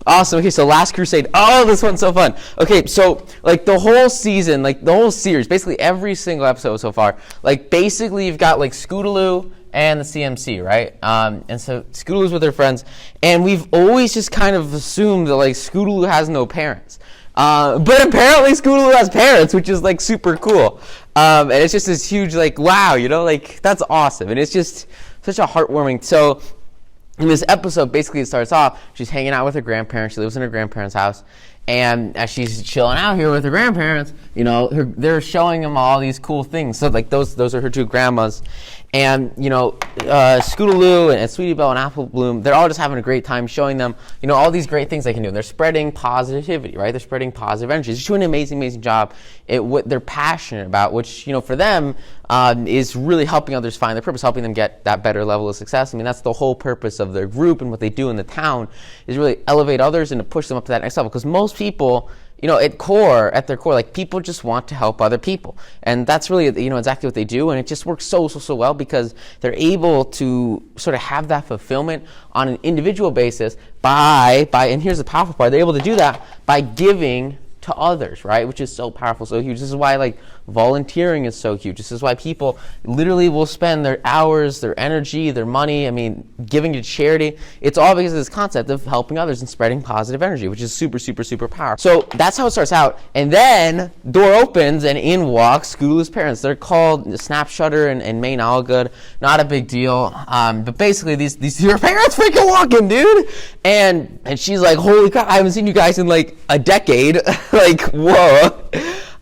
Awesome. Okay, so Last Crusade. Oh, this one's so fun. Okay, so like the whole season, like the whole series, basically every single episode so far, like basically you've got like Scootaloo and the CMC, right? And so Scootaloo's with her friends, and we've always just kind of assumed that like Scootaloo has no parents. But apparently Scootaloo has parents, which is like super cool. And it's just this huge like, wow, like that's awesome. And it's just such a heartwarming. So in this episode, basically it starts off, she's hanging out with her grandparents. She lives in her grandparents' house. And as she's chilling out here with her grandparents, they're showing them all these cool things. So like those are her two grandmas. And, Scootaloo and Sweetie Belle and Apple Bloom, they're all just having a great time showing them, all these great things they can do. And they're spreading positivity, right? They're spreading positive energy. They're doing an amazing, amazing job at what they're passionate about, which, for them is really helping others find their purpose, helping them get that better level of success. I mean, that's the whole purpose of their group and what they do in the town is really elevate others and to push them up to that next level. Because most people, at their core, like people just want to help other people. And that's really, exactly what they do. And it just works so well because they're able to sort of have that fulfillment on an individual basis by, and here's the powerful part, they're able to do that by giving to others, right? Which is so powerful, so huge. This is why like volunteering is so huge. This is why people literally will spend their hours, their energy, their money, giving to charity. It's all because of this concept of helping others and spreading positive energy, which is super, super, super powerful. So that's how it starts out. And then door opens and in walks Scootaloo's parents. They're called Snap Shutter and Maine Allgood. Not a big deal. But basically these her parents freaking walking, dude. And she's like, holy crap, I haven't seen you guys in like a decade. Like, whoa.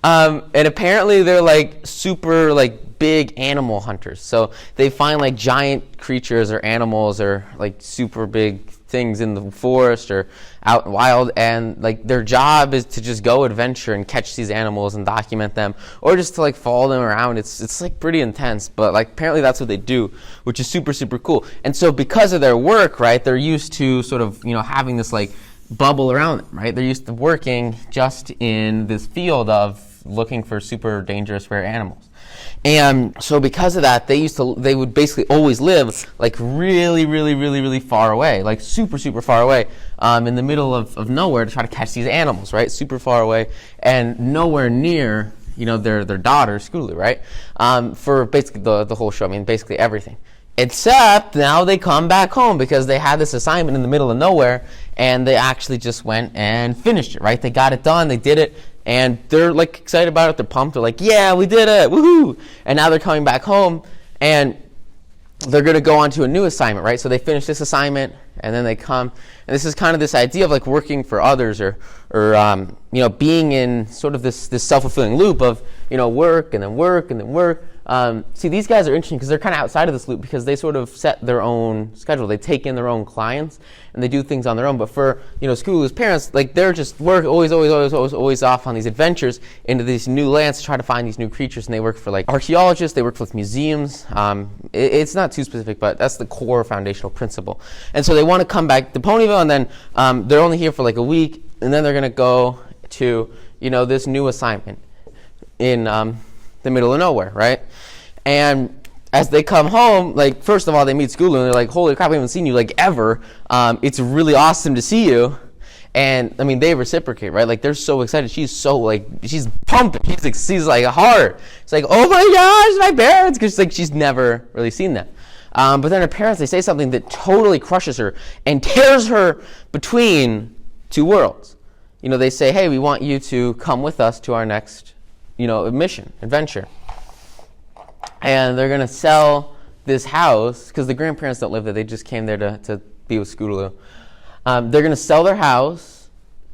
And apparently they're like super like big animal hunters. So they find like giant creatures or animals or like super big things in the forest or out in wild, and like their job is to just go adventure and catch these animals and document them, or just to like follow them around. It's like pretty intense, but like apparently that's what they do, which is super, super cool. And so because of their work, right, they're used to sort of, having this like bubble around them, right? They're used to working just in this field of looking for super dangerous rare animals. And so because of that, they would basically always live like really, really, really, really far away, like super, super far away, in the middle of nowhere to try to catch these animals, right? Super far away and nowhere near, their daughter, Scootaloo, right? For basically the whole show, basically everything. Except now they come back home because they had this assignment in the middle of nowhere and they actually just went and finished it, right? They got it done, they did it, and they're like excited about it, they're pumped, they're like, yeah, we did it, woohoo! And now they're coming back home and they're going to go on to a new assignment, right? So they finish this assignment and then they come, and this is kind of this idea of like working for others or being in sort of this self-fulfilling loop of, work and then work and then work. See, these guys are interesting because they're kind of outside of this loop because they sort of set their own schedule. They take in their own clients and they do things on their own. But for, Scootaloo's parents, like they're just always off on these adventures into these new lands to try to find these new creatures. And they work for like archaeologists, they work with museums. It's not too specific, but that's the core foundational principle. And so they want to come back to Ponyville, and then they're only here for like a week, and then they're going to go to, this new assignment in the middle of nowhere, right? And as they come home, like first of all, they meet Scootaloo and they're like, holy crap, we haven't seen you like ever. It's really awesome to see you. And they reciprocate, right? Like they're so excited. She's so like, she's pumping. She's like hard. It's like, oh my gosh, my parents, because like she's never really seen them. But then her parents, they say something that totally crushes her and tears her between two worlds. They say, hey, we want you to come with us to our next mission, adventure. And they're going to sell this house, because the grandparents don't live there. They just came there to be with Scootaloo. They're going to sell their house,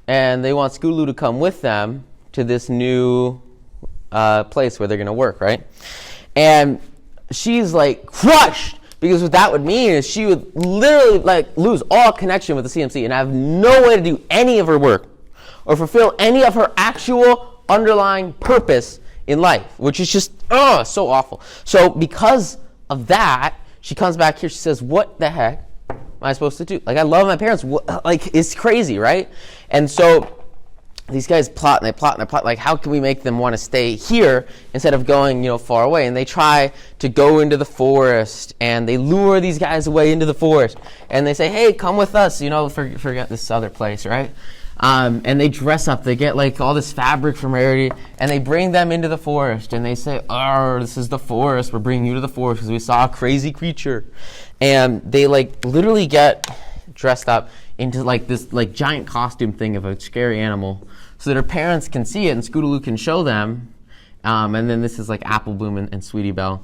and they want Scootaloo to come with them to this new place where they're going to work, right? And she's like crushed, because what that would mean is she would literally like lose all connection with the CMC and have no way to do any of her work or fulfill any of her actual underlying purpose in life, which is just so awful. So because of that, she comes back here, she says, what the heck am I supposed to do? Like, I love my parents. Like, it's crazy, right? And so these guys plot and they plot and they plot, like, how can we make them want to stay here instead of going, far away? And they try to go into the forest, and they lure these guys away into the forest, and they say, hey, come with us, forget this other place, right? And they dress up, they get like all this fabric from Rarity, and they bring them into the forest, and they say, oh, this is the forest, we're bringing you to the forest because we saw a crazy creature. And they like literally get dressed up into like this like giant costume thing of a scary animal so that her parents can see it and Scootaloo can show them. And then this is like Apple Bloom and Sweetie Belle.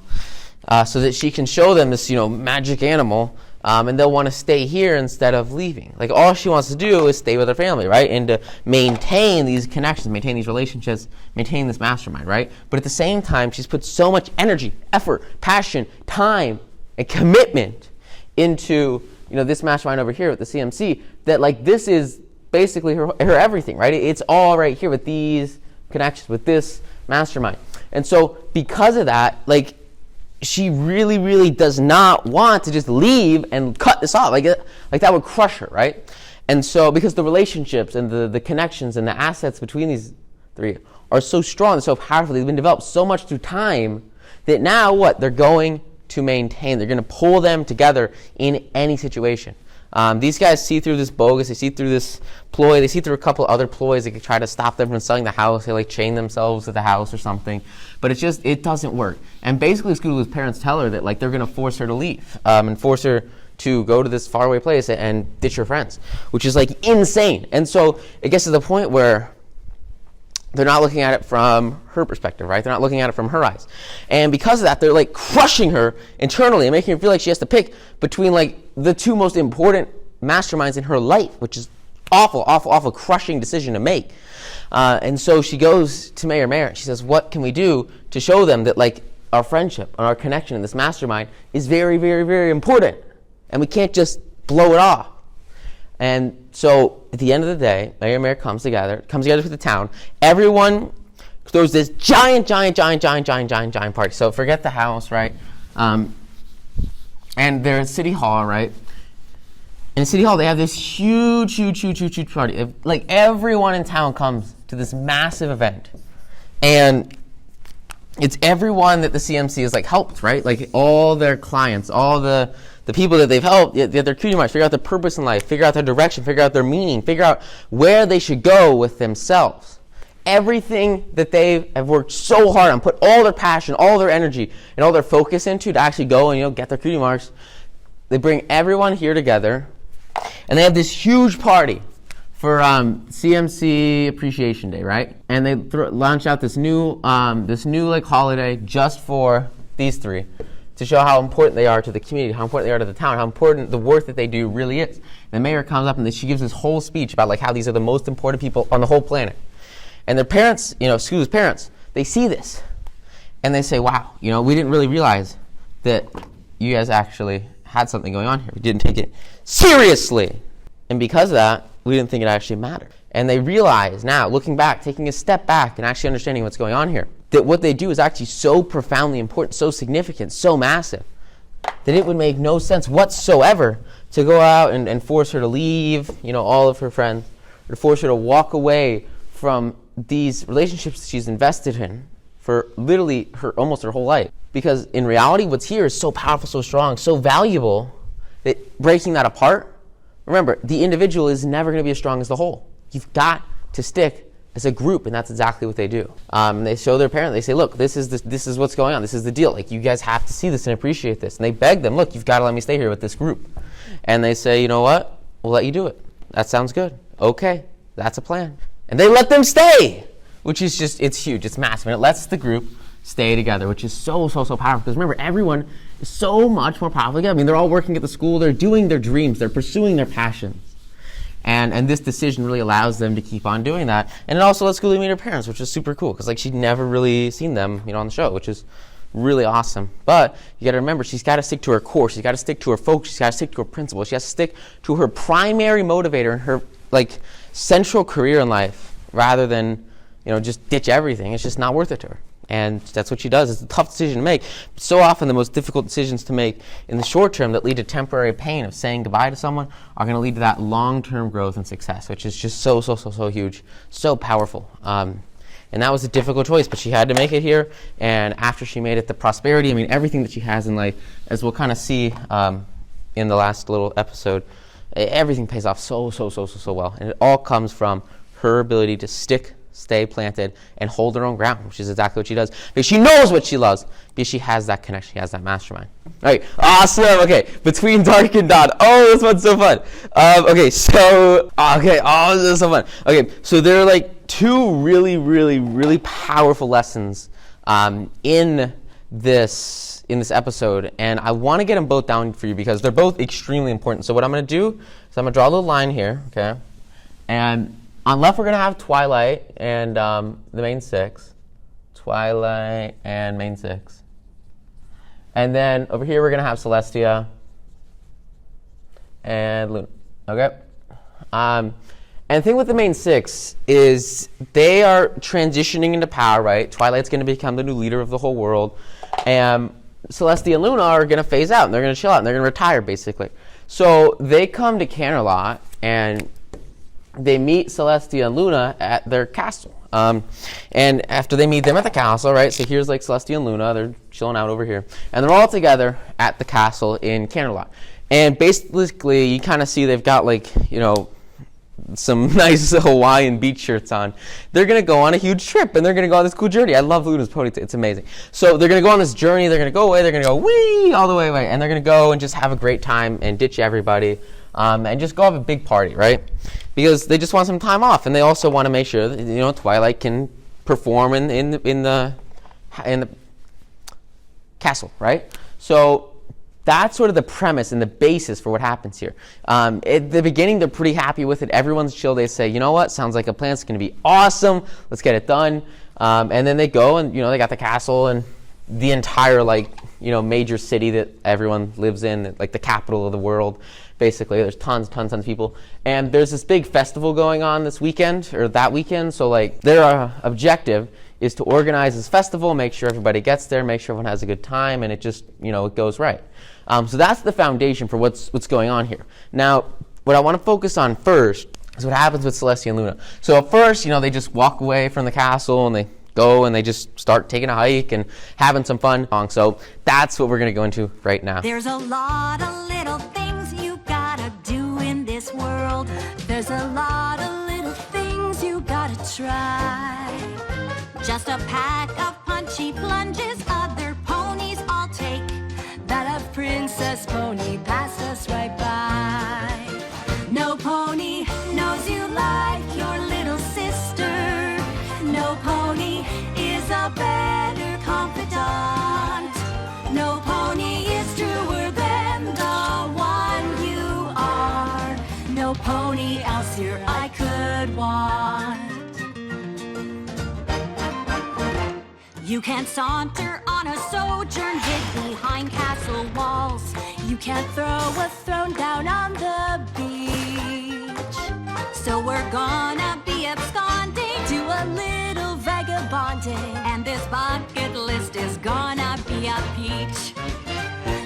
So that she can show them this, magic animal, and they'll want to stay here instead of leaving. Like, all she wants to do is stay with her family, right? And to maintain these connections, maintain these relationships, maintain this mastermind, right? But at the same time, she's put so much energy, effort, passion, time, and commitment into, this mastermind over here with the CMC, that, like, this is basically her everything, right? It's all right here with these connections, with this mastermind. And so, because of that, like, she really, really does not want to just leave and cut this off. Like that would crush her, right? And so, because the relationships and the connections and the assets between these three are so strong and so powerful, they've been developed so much through time, that now what? They're going to maintain. They're going to pull them together in any situation. These guys see through this bogus, they see through this ploy, they see through a couple other ploys. They could try to stop them from selling the house. They like chain themselves to the house or something. But it doesn't work. And basically Scootaloo's parents tell her that like they're going to force her to leave and force her to go to this faraway place and ditch her friends, which is like insane. And so it gets to the point where they're not looking at it from her perspective, right? They're not looking at it from her eyes. And because of that, they're like crushing her internally and making her feel like she has to pick between like the two most important masterminds in her life, which is awful crushing decision to make. And so she goes to Mare. She says, what can we do to show them that like our friendship and our connection in this mastermind is very, very, very important, and we can't just blow it off. And so at the end of the day, Mare comes together with the town. Everyone throws this giant party. So forget the house, right? And they're at City Hall, right? In City Hall, they have this huge party. Like, everyone in town comes to this massive event. And it's everyone that the CMC has, like, helped, right? Like, all their clients, all the people that they've helped, their cutie marks, figure out their purpose in life, figure out their direction, figure out their meaning, figure out where they should go with themselves. Everything that they have worked so hard on, put all their passion, all their energy, and all their focus into to actually go and get their cutie marks. They bring everyone here together, and they have this huge party for CMC Appreciation Day, right? And they launch out this new like holiday just for these three, to show how important they are to the community, how important they are to the town, how important the work that they do really is. And the mayor comes up and she gives this whole speech about like how these are the most important people on the whole planet. And their parents, Scootaloo's parents, they see this and they say, wow, we didn't really realize that you guys actually had something going on here. We didn't take it seriously. And because of that, we didn't think it actually mattered. And they realize now, looking back, taking a step back and actually understanding what's going on here, that what they do is actually so profoundly important, so significant, so massive, that it would make no sense whatsoever to go out and force her to leave, all of her friends, or to force her to walk away from these relationships she's invested in for literally almost her whole life. Because in reality, what's here is so powerful, so strong, so valuable, that breaking that apart, remember, the individual is never going to be as strong as the whole. You've got to stick as a group, and that's exactly what they do. They show their parent, they say, look, this is what's going on, this is the deal. Like, you guys have to see this and appreciate this. And they beg them, look, you've got to let me stay here with this group. And they say, you know what? We'll let you do it. That sounds good. Okay, that's a plan. And they let them stay, which is just, it's huge, it's massive. And it lets the group stay together, which is so powerful. Because remember, everyone is so much more powerful together. I mean, they're all working at the school, they're doing their dreams, they're pursuing their passions. And this decision really allows them to keep on doing that. And it also lets Scootaloo meet her parents, which is super cool, because like she'd never really seen them, on the show, which is really awesome. But you got to remember, she's got to stick to her core, she's got to stick to her focus, she's got to stick to her principles, she has to stick to her primary motivator and her like central career in life, rather than just ditch everything. It's just not worth it to her. And that's what she does. It's a tough decision to make. So often the most difficult decisions to make in the short term that lead to temporary pain of saying goodbye to someone are going to lead to that long-term growth and success, which is just so huge, so powerful. And that was a difficult choice, but she had to make it here. And after she made it, the prosperity, I mean, everything that she has in life, as we'll kind of see in the last little episode, everything pays off so well. And it all comes from her ability to stay planted, and hold her own ground, which is exactly what she does. Because she knows what she loves, because she has that connection, she has that mastermind. All right, awesome. Okay, between dark and dawn. Oh, this one's so fun. This is so fun. Okay, so there are like two really powerful lessons in this episode, and I want to get them both down for you because they're both extremely important. So what I'm going to do is I'm going to draw a little line here, okay, and on the left, we're going to have Twilight and the main six. Twilight and main six. And then over here, we're going to have Celestia and Luna. Okay? And the thing with the main six is they are transitioning into power, right? Twilight's going to become the new leader of the whole world. And Celestia and Luna are going to phase out. And they're going to chill out. And they're going to retire, basically. So they come to Canterlot and they meet Celestia and Luna at their castle. And after they meet them at the castle, right, so here's like Celestia and Luna, they're chilling out over here. And they're all together at the castle in Canterlot. And basically, you kind of see they've got like, you know, some nice Hawaiian beach shirts on. They're going to go on a huge trip, and they're going to go on this cool journey. I love Luna's ponytail. It's amazing. So they're going to go on this journey. They're going to go away. They're going to go wee all the way away. And they're going to go and just have a great time and ditch everybody and just go have a big party, right? Because they just want some time off, and they also want to make sure that, you know, Twilight can perform in the castle, right? So that's sort of the premise and the basis for what happens here. At the beginning, they're pretty happy with it. Everyone's chill. They say, you know what? Sounds like a plan. It's going to be awesome. Let's get it done. And then they go, and you know, they got the castle and the entire, like, you know, major city that everyone lives in, like the capital of the world. Basically, there's tons of people. And there's this big festival going on this weekend, or that weekend. So, like, their objective is to organize this festival, make sure everybody gets there, make sure everyone has a good time, and it just, you know, it goes right. So that's the foundation for what's going on here. Now, what I want to focus on first is what happens with Celestia and Luna. So at first, you know, they just walk away from the castle, and they go and they just start taking a hike and having some fun. So that's what we're going to go into right now. There's a lot of little things you gotta do in this world. There's a lot of little things you gotta try. Just a pack of punchy plunges other ponies all take. That a princess pony passed us right by. No pony knows you like your little sister. No pony is a better confidant. No pony is truer than the one you are. No pony else here I could want. You can't saunter on a sojourn hid behind castle walls. You can't throw a throne down on the beach. So we're gonna be absconding to a little vagabonding, and this bucket list is gonna be a peach.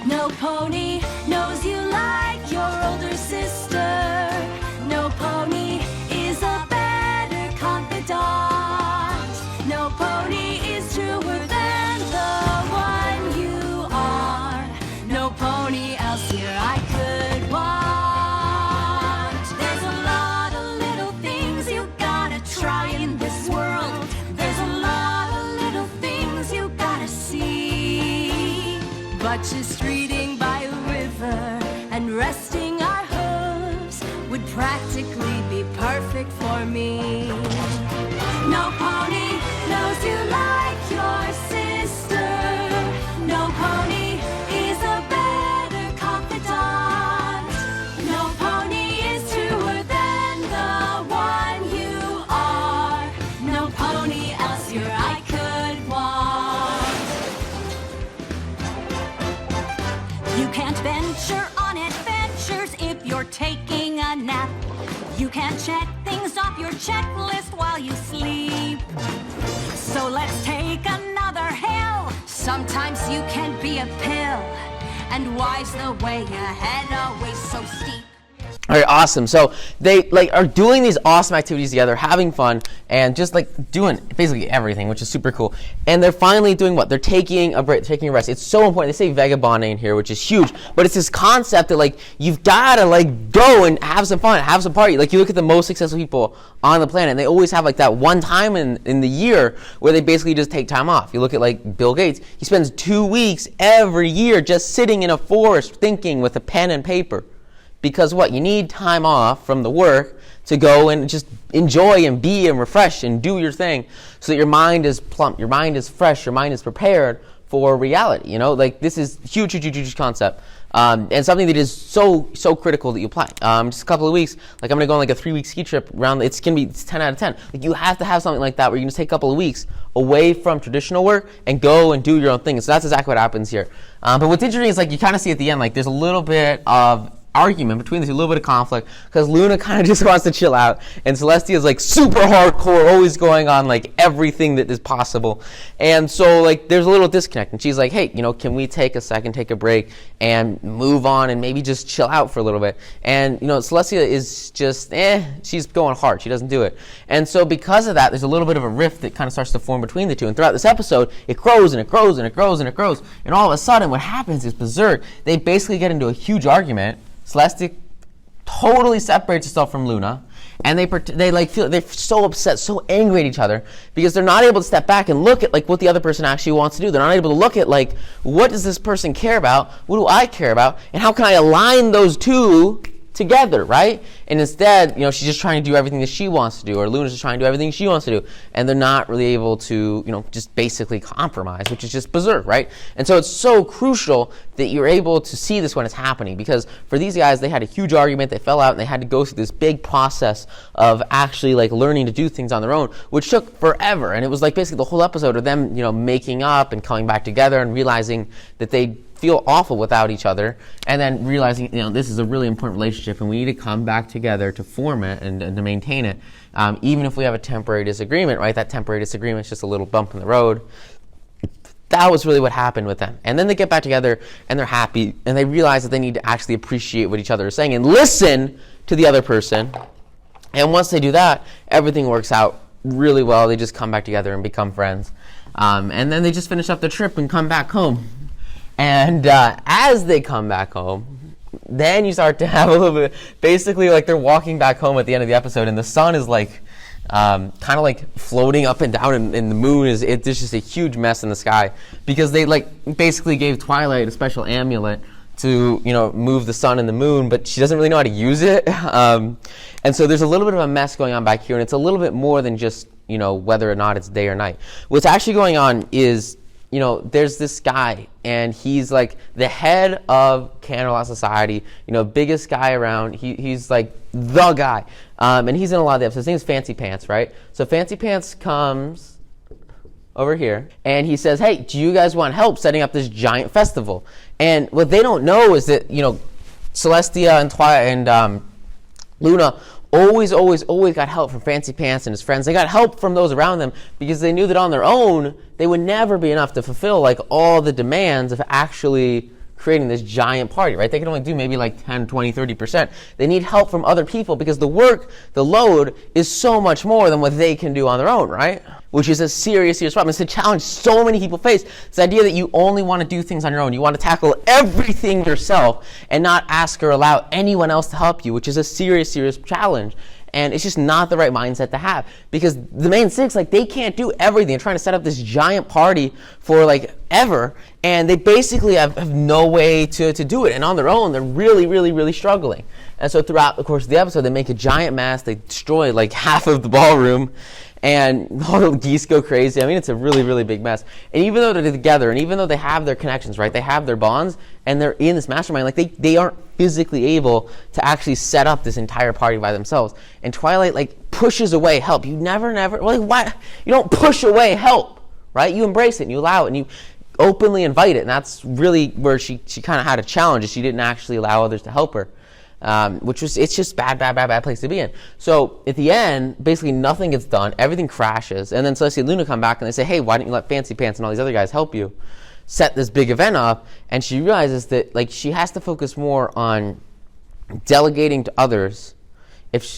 No pony knows you like your older sister. No pony is a better confidant. No pony is truer than the one you are. No pony else here I could want. There's a lot of little things you gotta try in this world. There's a lot of little things you gotta see. But just reading by a river and resting our hooves would practically be perfect for me. No pony knows you like your sister. No pony is a better confidant. No pony is truer than the one you are. No pony else here I could want. You can't venture on adventures if you're taking a nap. You can't check things off your checklist while you sleep. So let's take another hill. Sometimes you can be a pill. And why's the way ahead always so steep? All right, awesome. So they are doing these awesome activities together, having fun, and just doing basically everything, which is super cool. And they're finally doing what? They're taking a break, taking a rest. It's so important. They say vagabonding here, which is huge, but it's this concept that you've got to go and have some fun, have some party. You look at the most successful people on the planet, and they always have that one time in the year where they basically just take time off. You look at Bill Gates. He spends 2 weeks every year just sitting in a forest thinking with a pen and paper. Because what? You need time off from the work to go and just enjoy and be and refresh and do your thing so that your mind is plump, your mind is fresh, your mind is prepared for reality. This is huge concept. And something that is so critical that you apply. Just a couple of weeks, I'm going to go on a 3-week ski trip around, it's 10 out of 10. You have to have something like that where you can just take a couple of weeks away from traditional work and go and do your own thing. So that's exactly what happens here. But what's interesting is you kind of see at the end, there's a little bit of argument between the two, a little bit of conflict, because Luna kind of just wants to chill out, and Celestia is super hardcore, always going on everything that is possible. And so there's a little disconnect, and she's hey, can we take a second, take a break, and move on, and maybe just chill out for a little bit? And Celestia is just she's going hard, she doesn't do it. And so because of that, there's a little bit of a rift that kind of starts to form between the two, and throughout this episode it grows and it grows and it grows and it grows, and all of a sudden what happens is berserk. They basically get into a huge argument. Celestia totally separates herself from Luna, and they're so upset, so angry at each other because they're not able to step back and look at what the other person actually wants to do. They're not able to look at what does this person care about, what do I care about, and how can I align those two together, right? And instead, she's just trying to do everything that she wants to do, or Luna's just trying to do everything she wants to do, and they're not really able to, just basically compromise, which is just berserk, right? And so it's so crucial that you're able to see this when it's happening, because for these guys, they had a huge argument, they fell out, and they had to go through this big process of actually learning to do things on their own, which took forever. And it was basically the whole episode of them, making up and coming back together and realizing that they feel awful without each other, and then realizing this is a really important relationship and we need to come back together to form it and to maintain it, even if we have a temporary disagreement, right? That temporary disagreement is just a little bump in the road. That was really what happened with them. And then they get back together and they're happy, and they realize that they need to actually appreciate what each other is saying and listen to the other person. And once they do that, everything works out really well. They just come back together and become friends, and then they just finish up the trip and come back home. And as they come back home, then you start to have a little bit, basically they're walking back home at the end of the episode, and the sun is kind of floating up and down, and the moon is, there's just a huge mess in the sky, because they basically gave Twilight a special amulet to move the sun and the moon, but she doesn't really know how to use it. And so there's a little bit of a mess going on back here, and it's a little bit more than just whether or not it's day or night. What's actually going on is, there's this guy, and he's the head of Canada Society, biggest guy around. He's the guy, and he's in a lot of the episodes. His name is Fancy Pants, right? So Fancy Pants comes over here, and he says, hey, do you guys want help setting up this giant festival? And what they don't know is that, Celestia and Twilight and Luna always got help from Fancy Pants and his friends. They got help from those around them because they knew that on their own, they would never be enough to fulfill all the demands of actually creating this giant party, right? They can only do maybe 10, 20, 30%. They need help from other people because the work, the load, is so much more than what they can do on their own, right? Which is a serious problem. It's a challenge so many people face. This idea that you only want to do things on your own. You want to tackle everything yourself and not ask or allow anyone else to help you, which is a serious challenge. And it's just not the right mindset to have, because the main six, they can't do everything. They're trying to set up this giant party for ever, and they basically have no way to do it. And on their own, they're really struggling. And so throughout the course of the episode, they make a giant mess. They destroy half of the ballroom, and all the geese go crazy. I mean, it's a really big mess. And even though they're together, and even though they have their connections, right, they have their bonds, and they're in this mastermind, they aren't physically able to actually set up this entire party by themselves. And Twilight pushes away help. You never why? You don't push away help, right? You embrace it and you allow it and you openly invite it. And that's really where she kind of had a challenge, is she didn't actually allow others to help her. It's just bad place to be in. So at the end, basically nothing gets done, everything crashes, and then Celestia and Luna come back and they say, hey, why didn't you let Fancy Pants and all these other guys help you set this big event up? And she realizes that like she has to focus more on delegating to others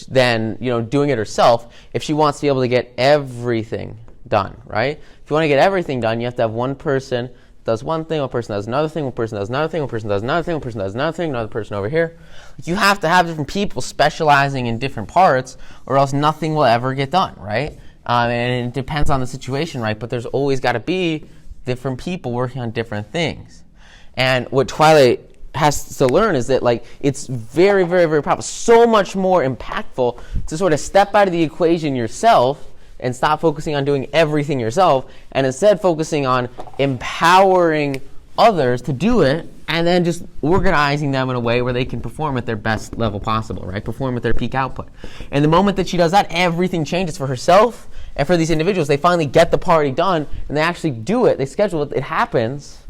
than doing it herself if she wants to be able to get everything done, right? If you want to get everything done, you have to have one person does one thing, one person does another thing, one person does another thing, one person does another thing, one person does another thing, another person over here. You have to have different people specializing in different parts, or else nothing will ever get done, right? And it depends on the situation, right? But there's always got to be different people working on different things. And what Twilight has to learn is that like it's very, very, very powerful, so much more impactful to sort of step out of the equation yourself and stop focusing on doing everything yourself, and instead focusing on empowering others to do it, and then just organizing them in a way where they can perform at their best level possible, right? Perform at their peak output. And the moment that she does that, everything changes for herself and for these individuals. They finally get the party done, and they actually do it. They schedule it. It happens,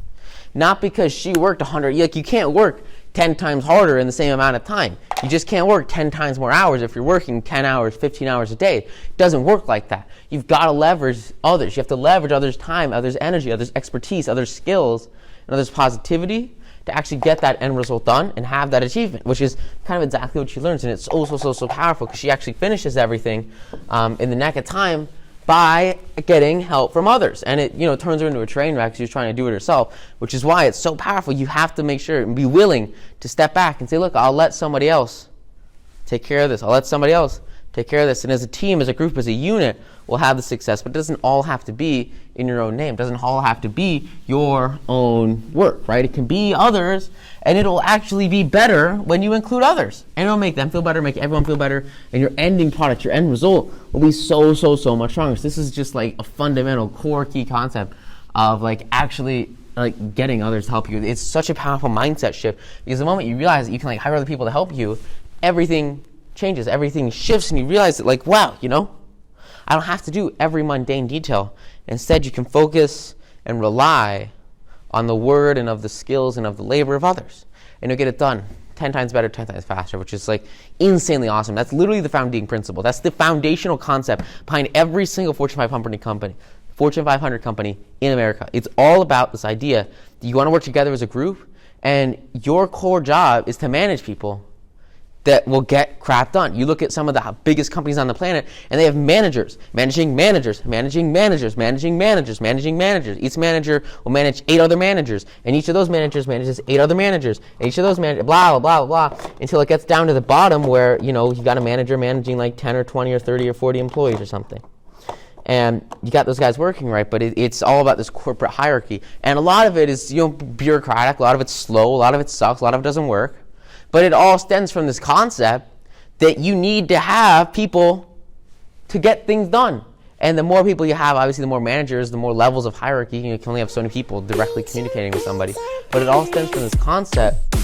not because she worked 100. Like, you can't work 10 times harder in the same amount of time. You just can't work 10 times more hours if you're working 10 hours, 15 hours a day. It doesn't work like that. You've got to leverage others. You have to leverage others' time, others' energy, others' expertise, others' skills, and others' positivity to actually get that end result done and have that achievement, which is kind of exactly what she learns. And it's so powerful because she actually finishes everything in the neck of time by getting help from others. And it turns her into a train wreck because she's trying to do it herself, which is why it's so powerful. You have to make sure and be willing to step back and say, look, I'll let somebody else take care of this. I'll let somebody else take care of this. And as a team, as a group, as a unit, we'll have the success. But it doesn't all have to be in your own name. It doesn't all have to be your own work, right? It can be others, and it'll actually be better when you include others. And it'll make them feel better, make everyone feel better, and your ending product, your end result will be so much stronger. So this is just like a fundamental core key concept of like actually like getting others to help you. It's such a powerful mindset shift, because the moment you realize that you can like hire other people to help you, everything changes, everything shifts, and you realize that like, wow, I don't have to do every mundane detail. Instead, you can focus and rely on the word and of the skills and of the labor of others, and you'll get it done 10 times better, 10 times faster, which is like insanely awesome. That's literally the founding principle. That's the foundational concept behind every single Fortune 500 company, Fortune 500 company in America. It's all about this idea that you want to work together as a group, and your core job is to manage people that will get crap done. You look at some of the biggest companies on the planet, and they have managers, managing managers, managing managers, managing managers, managing managers. Each manager will manage 8 other managers, and each of those managers manages 8 other managers, and each of those managers, blah, blah, blah, blah, until it gets down to the bottom where, you got a manager managing like 10 or 20 or 30 or 40 employees or something. And you got those guys working, right? But it's all about this corporate hierarchy. And a lot of it is, bureaucratic, a lot of it's slow, a lot of it sucks, a lot of it doesn't work. But it all stems from this concept that you need to have people to get things done. And the more people you have, obviously the more managers, the more levels of hierarchy. You can only have so many people directly communicating with somebody. But it all stems from this concept